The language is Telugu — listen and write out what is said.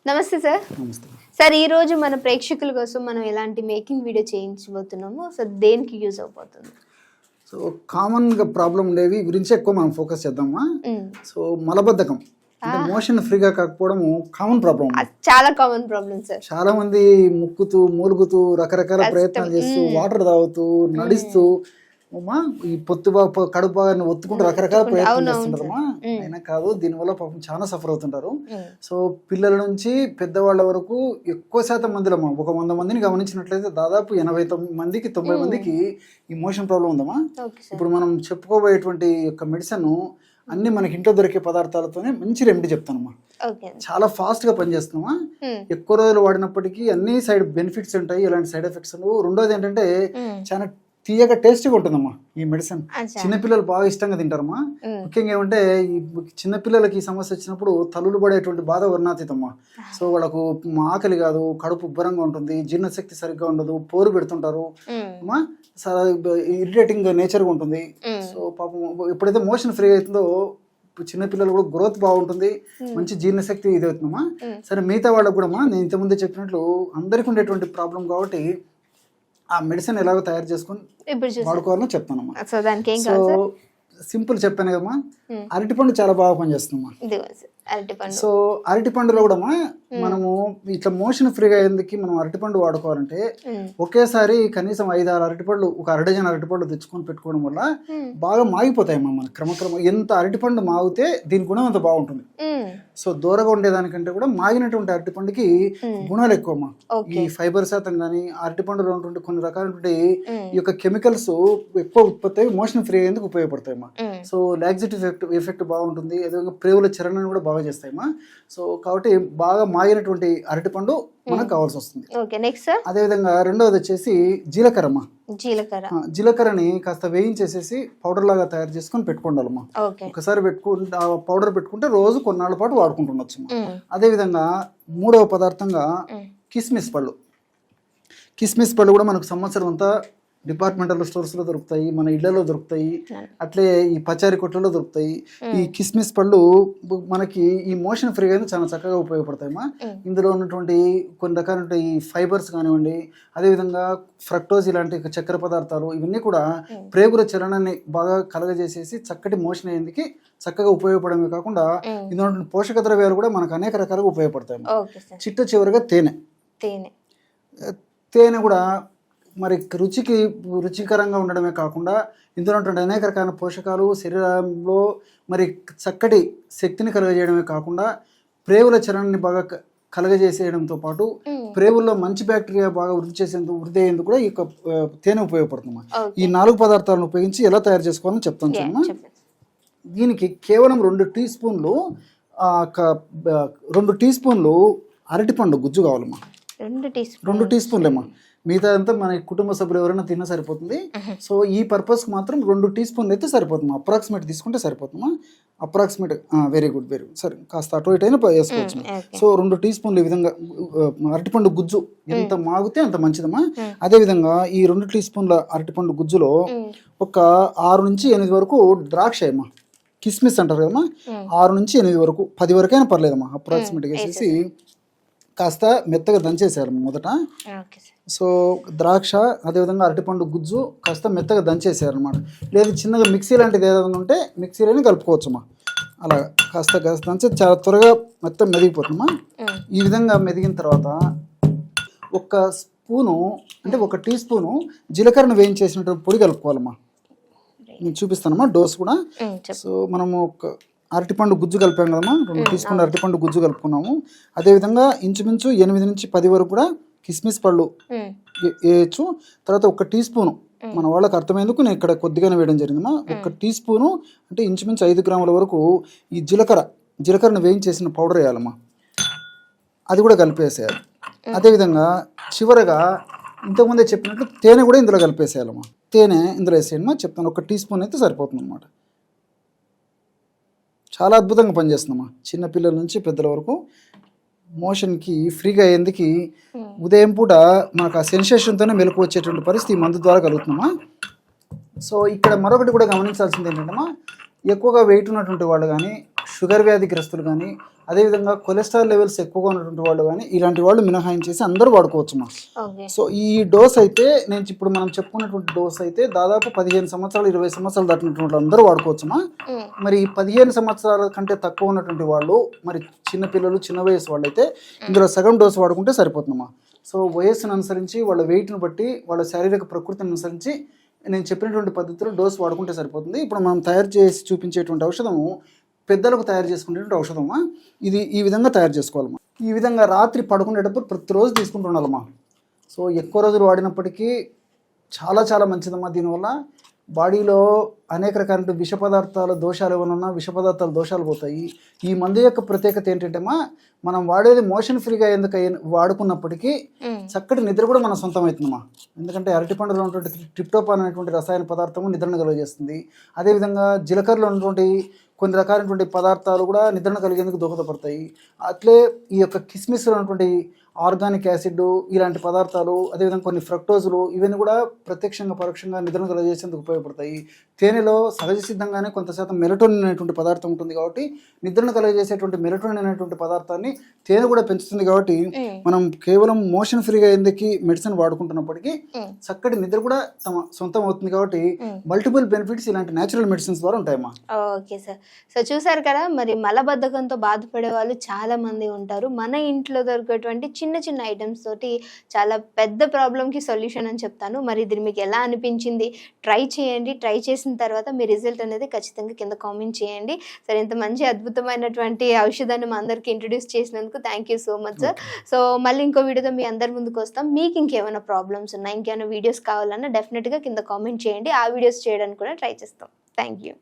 నమస్తే సార్. నమస్తే. సార్, ఈ రోజు మన ప్రేక్షకుల కోసం మనం ఎలాంటి మేకింగ్ వీడియో చేయించబోతున్నామో సార్, దేనికి యూజ్ అవబోతుంది? సో కామన్గా ప్రాబ్లం ఉండేవి గురించి ఎక్కువ మనం ఫోకస్ చేద్దామా. సో మలబద్ధకం అంటే మోషన్ ఫ్రీగా కాకపోవడము కామన్ ప్రాబ్లం, చాలా కామన్ ప్రాబ్లం సార్. చాలా మంది ముక్కుతూ మూలుగుతూ రకరకాల ప్రయత్నాలు చేస్తూ వాటర్ తాగుతూ నడుస్తూ ఈ కడుపు బాగా ఒత్తుకుంటూ రకరకాల ప్రయత్నాలు చేస్తుంటారమ్మా. అయినా కాదు, దీనివల్ల పాపం చాలా సఫర్ అవుతుంటారు. సో పిల్లల నుంచి పెద్దవాళ్ళ వరకు ఎక్కువ శాతం మందిలో 100 మందిని గమనించినట్లయితే దాదాపు 80 మందికి 90 మందికి ఈ మోషన్ ప్రాబ్లం ఉందమ్మా. ఇప్పుడు మనం చెప్పుకోబోయేటువంటి యొక్క మెడిసిన్ అన్ని మనకి ఇంట్లో దొరికే పదార్థాలతోనే మంచి రెమెడీ చెప్తానమ్మా. చాలా ఫాస్ట్ గా పనిచేస్తున్నామా. ఎక్కువ రోజులు వాడినప్పటికీ అన్ని సైడ్ బెనిఫిట్స్ ఉంటాయి, ఇలాంటి సైడ్ ఎఫెక్ట్స్. రెండోది ఏంటంటే చాలా తీయగా టేస్టీగా ఉంటుందమ్మా ఈ మెడిసిన్. చిన్నపిల్లలు బాగా ఇష్టంగా తింటారమ్మా. ముఖ్యంగా ఏమంటే ఈ చిన్నపిల్లలకి ఈ సమస్య వచ్చినప్పుడు తల్లులు పడేటువంటి బాధ వర్ణాతీతమ్మా. సో వాళ్ళకు ఆకలి కాదు, కడుపు ఉబ్బరంగా ఉంటుంది, జీర్ణశక్తి సరిగ్గా ఉండదు, పోరు పెడుతుంటారు అమ్మా, ఇరిటేటింగ్ నేచర్గా ఉంటుంది. సో పాపం ఎప్పుడైతే మోషన్ ఫ్రీ అవుతుందో చిన్నపిల్లలు కూడా గ్రోత్ బాగుంటుంది, మంచి జీర్ణశక్తి ఇది అవుతుందమ్మా. సరే, మిగతా వాళ్ళకు కూడా నేను ఇంతకుముందే చెప్పినట్లు అందరికీ ఉండేటువంటి ప్రాబ్లం కాబట్టి ఆ మెడిసిన్ ఎలాగో తయారు చేసుకుని వాడుకోవాలని చెప్తానమ్మా. సో సింపుల్ చెప్పాను కదమ్మా, అరటిపండు చాలా బాగా పనిచేస్తుందమ్మా. సో అరటిపండులో కూడా మనము ఇట్లా మోషన్ ఫ్రీగా అయ్యేందుకు మనం అరటిపండు వాడుకోవాలంటే ఒకేసారి కనీసం 5-6 అరటిపండ్లు, ఒక 1/2 డజన్ అరటిపండ్లు తెచ్చుకొని పెట్టుకోవడం వల్ల బాగా మాగిపోతాయమ్మా. మన క్రమక్రమం ఎంత అరటిపండు మాగితే దీని గుణం అంత బాగుంటుంది. సో దూరగా ఉండేదానికంటే కూడా మాగినటువంటి అరటిపండుకి గుణాలు ఎక్కువమ్మా. ఈ ఫైబర్ శాతం కానీ అరటిపండులో ఉన్నటువంటి కొన్ని రకాలైనటువంటి ఈ యొక్క కెమికల్స్ ఎక్కువ ఉత్పత్తి అయ్యి మోషన్ ఫ్రీ అయ్యేందుకు ఉపయోగపడతాయమ్మా. సో లాక్సిటివ్ ఎఫెక్ట్ బాగుంటుంది, అదేవిధంగా ప్రేవుల చరణాన్ని కూడా బాగా చేస్తాయమ్మా. సో కాబట్టి బాగా మాగినటువంటి అరటిపండు మనకు కావాల్సి వస్తుంది. అదేవిధంగా రెండవది వచ్చేసి జీలకర్రమ్మా. జీలకర్రని కాస్త వేయించేసేసి పౌడర్ లాగా తయారు చేసుకొని పెట్టుకోండాలమ్మా. ఒకసారి పౌడర్ పెట్టుకుంటే రోజు కొన్నాళ్ళ పాటు వాడుకుంటుండొచ్చు. అదేవిధంగా మూడవ పదార్థంగా కిస్మిస్ పళ్ళు. కిస్మిస్ పళ్ళు కూడా మనకు సంవత్సరం అంతా డిపార్ట్మెంటల్ స్టోర్స్లో దొరుకుతాయి, మన ఇళ్లలో దొరుకుతాయి, అట్లే ఈ పచారీ కొట్లలో దొరుకుతాయి. ఈ కిస్మిస్ పళ్ళు మనకి ఈ మోషన్ ఫ్రీగా చాలా చక్కగా ఉపయోగపడతాయమ్మా. ఇందులో ఉన్నటువంటి కొన్ని రకాల ఈ ఫైబర్స్ కానివ్వండి, అదేవిధంగా ఫ్రక్టోజ్ ఇలాంటి చక్కెర పదార్థాలు, ఇవన్నీ కూడా ప్రేగుల చలనాన్ని బాగా కలగజేసేసి చక్కటి మోషన్ అయ్యేందుకు చక్కగా ఉపయోగపడమే కాకుండా ఇందులో పోషక ద్రవ్యాలు కూడా మనకు అనేక రకాలుగా ఉపయోగపడతాయి. చిట్ట చివరిగా తేనె కూడా మరి రుచికరంగా ఉండడమే కాకుండా ఇందులో ఉన్నటువంటి అనేక రకాల పోషకాలు శరీరంలో మరి చక్కటి శక్తిని కలుగజేయడమే కాకుండా ప్రేవుల చలనాన్ని బాగా కలగజేసేయడంతో పాటు ప్రేవుల్లో మంచి బ్యాక్టీరియా బాగా వృద్ధి అయ్యేందుకు కూడా ఈ యొక్క తేనె ఉపయోగపడుతుంది. ఈ 4 పదార్థాలను ఉపయోగించి ఎలా తయారు చేసుకోవాలని చెప్తాను చూడమ్మా. దీనికి కేవలం 2 టీ స్పూన్లు అరటిపండు గుజ్జు కావాలమ్మా. 2 టీ స్పూన్లేమ్మా. మిగతా అంతా మన కుటుంబ సభ్యులు ఎవరైనా తిన్నా సరిపోతుంది. సో ఈ పర్పస్కి మాత్రం 2 టీ స్పూన్లు అయితే సరిపోతుంది. అప్రాక్సిమేట్ తీసుకుంటే సరిపోతుందా? అప్రాక్సిమేట్ వెరీ గుడ్ సరే, కాస్త అటు ఇటు అయినా వేసుకోవచ్చు. సో 2 టీ స్పూన్లు ఈ విధంగా అరటిపండు గుజ్జు ఎంత మాగితే అంత మంచిదమ్మా. అదేవిధంగా ఈ 2 టీ స్పూన్ల అరటిపండు గుజ్జులో ఒక 6 నుంచి 8 వరకు ద్రాక్ష అమ్మా, కిస్మిస్ అంటారు కదమ్మా, 6 నుంచి 8 వరకు, 10 వరకైనా పర్లేదమ్మా. అప్రాక్సిమేట్గా వేసేసి కాస్త మెత్తగా దంచేసేయాలి మొదట. సో ద్రాక్ష అదేవిధంగా అరటిపండు గుజ్జు కాస్త మెత్తగా దంచేసేయాలన్నమాట. లేదు చిన్నగా మిక్సీ లాంటిది ఏదైనా ఉంటే మిక్సీలోనే కలుపుకోవచ్చమ్మా. అలా కాస్త దంచి చాలా త్వరగా మొత్తం మెదిగిపోతుందమ్మా. ఈ విధంగా మెదిగిన తర్వాత 1 టీ స్పూను జీలకర్రను వేయించేసినటువంటి పొడి కలుపుకోవాలమ్మా. నేను చూపిస్తానమ్మా డోస్ కూడా. సో మనము అరటిపండు గుజ్జు కలిపాం కదమ్మా, 2 టీ స్పూన్లు అరటిపండు గుజ్జు కలుపుకున్నాము. అదేవిధంగా ఇంచుమించు 8 నుంచి 10 వరకు కూడా కిస్మిస్ పళ్ళు వేయచ్చు. తర్వాత 1 టీ స్పూను, మన వాళ్ళకి అర్థమయ్యేందుకు నేను ఇక్కడ కొద్దిగానే వేయడం జరిగిందమ్మా. 1 టీ స్పూను అంటే ఇంచుమించు 5 గ్రాముల వరకు ఈ జీలకర్రను వేయించేసిన పౌడర్ వేయాలమ్మా. అది కూడా కలిపేసేయాలి. అదేవిధంగా చివరగా ఇంతకుముందే చెప్పినట్లు తేనె కూడా ఇందులో కలిపేసేయాలమ్మా. తేనె ఇందులో వేసేయమ్మా, చెప్తాను. 1 టీ స్పూన్ అయితే సరిపోతుంది అనమాట. చాలా అద్భుతంగా పనిచేస్తుందమ్మా. చిన్నపిల్లల నుంచి పెద్దల వరకు మోషన్కి ఫ్రీగా అయ్యేందుకు ఉదయం పూట మనకు ఆ సెన్సేషన్తోనే మెలకు వచ్చేటువంటి పరిస్థితి మందు ద్వారా కలుగుతుందమ్మా. సో ఇక్కడ మరొకటి కూడా గమనించాల్సింది ఏంటంటే ఎక్కువగా వెయిట్ ఉన్నటువంటి వాళ్ళు కానీ, షుగర్ వ్యాధిగ్రస్తులు కానీ, అదేవిధంగా కొలెస్ట్రాల్ లెవెల్స్ ఎక్కువగా ఉన్నటువంటి వాళ్ళు కానీ ఇలాంటి వాళ్ళు మినహాయించేసి అందరూ వాడుకోవచ్చుమా. ఓకే. సో ఈ డోస్ అయితే నేను ఇప్పుడు మనం చెప్పుకున్నటువంటి డోస్ అయితే దాదాపు 15 సంవత్సరాలు 20 సంవత్సరాలు దాటినటువంటి అందరూ వాడుకోవచ్చుమా. మరి 15 సంవత్సరాల కంటే తక్కువ ఉన్నటువంటి వాళ్ళు, మరి చిన్న పిల్లలు, చిన్న వయసు వాళ్ళు అయితే ఇందులో సగం డోస్ వాడుకుంటే సరిపోతుందమ్మా. సో వయస్సును అనుసరించి, వాళ్ళ వెయిట్ను బట్టి, వాళ్ళ శారీరక ప్రకృతిని అనుసరించి నేను చెప్పినటువంటి పద్ధతిలో డోస్ వాడుకుంటే సరిపోతుంది. ఇప్పుడు మనం తయారు చేసి చూపించేటువంటి ఔషధము పెద్దలకు తయారు చేసుకునేటువంటి ఔషధమా. ఇది ఈ విధంగా తయారు చేసుకోవాలమ్మా. ఈ విధంగా రాత్రి పడుకునేటప్పుడు ప్రతిరోజు తీసుకుంటూ ఉండాలమ్మా. సో ఎక్కువ రోజులు వాడినప్పటికీ చాలా చాలా మంచిదమ్మా. దీనివల్ల బాడీలో అనేక రకాల విష పదార్థాల దోషాలు ఏమైనా ఉన్నా విష పదార్థాల దోషాలు పోతాయి. ఈ మందు యొక్క ప్రత్యేకత ఏంటంటేమా, మనం వాడేది మోషన్ ఫ్రీగా ఎందుకు వాడుకున్నప్పటికీ చక్కటి నిద్ర కూడా మన సొంతం అవుతుందమ్మా. ఎందుకంటే అరటిపండులో ఉన్నటువంటి ట్రిప్టోపాన్ అనేటువంటి రసాయన పదార్థము నిద్రను కలుగజేస్తుంది. అదేవిధంగా జీలకర్రలో ఉన్నటువంటి కొన్ని రకాలైనటువంటి పదార్థాలు కూడా నిద్రను కలిగేందుకు దోహదపడతాయి. అట్లే ఈ యొక్క కిస్మిస్లో ఉన్నటువంటి ఆర్గానిక్ యాసిడ్ ఇలాంటి పదార్థాలు, అదేవిధంగా కొన్ని ఫ్రక్టోజులు, ఇవన్నీ కూడా ప్రత్యక్షంగా పరోక్షంగా నిద్రను కలుగజేసేందుకు ఉపయోగపడతాయి. తేనెలో సహజ సిద్ధంగానే కొంత శాతం మెలటోనిన్ అనేటువంటి పదార్థం ఉంటుంది కాబట్టి నిద్రను కలుగజేసేటువంటి మెలటోనిన్ అనేటువంటి పదార్థాన్ని తేనె కూడా పెంచుతుంది. కాబట్టి మనం కేవలం మోషన్ ఫ్రీగా ఎందుకు మెడిసిన్ వాడుకుంటున్నప్పటికీ చక్కటి నిద్ర కూడా తమ సొంతం అవుతుంది. కాబట్టి మల్టిపుల్ బెనిఫిట్స్ ఇలాంటి న్యాచురల్ మెడిసిన్స్ ద్వారా ఉంటాయమ్మా. Okay sir. సో చూసారు కదా, మరి మలబద్ధకంతో బాధపడే వాళ్ళు చాలా మంది ఉంటారు. మన ఇంట్లో దొరికేటువంటి చిన్న చిన్న ఐటమ్స్ తోటి చాలా పెద్ద ప్రాబ్లంకి సొల్యూషన్ అని చెప్తాను. మరి ఇది మీకు ఎలా అనిపించింది ట్రై చేయండి. ట్రై చేసిన తర్వాత మీ రిజల్ట్ అనేది ఖచ్చితంగా కింద కామెంట్ చేయండి. సరే, ఇంత మంచి అద్భుతమైనటువంటి ఔషధాన్ని మా అందరికి ఇంట్రొడ్యూస్ చేసినందుకు thank you so much sir. So మళ్ళీ ఇంకో వీడియోతో మీ అందరి ముందుకు వస్తాం. మీకు ఇంకేమైనా ప్రాబ్లమ్స్ ఉన్నా, ఇంకేమైనా వీడియోస్ కావాలన్నా డెఫినెట్గా కింద కామెంట్ చేయండి. ఆ వీడియోస్ చేయడానికి కూడా ట్రై చేస్తాం. Thank you.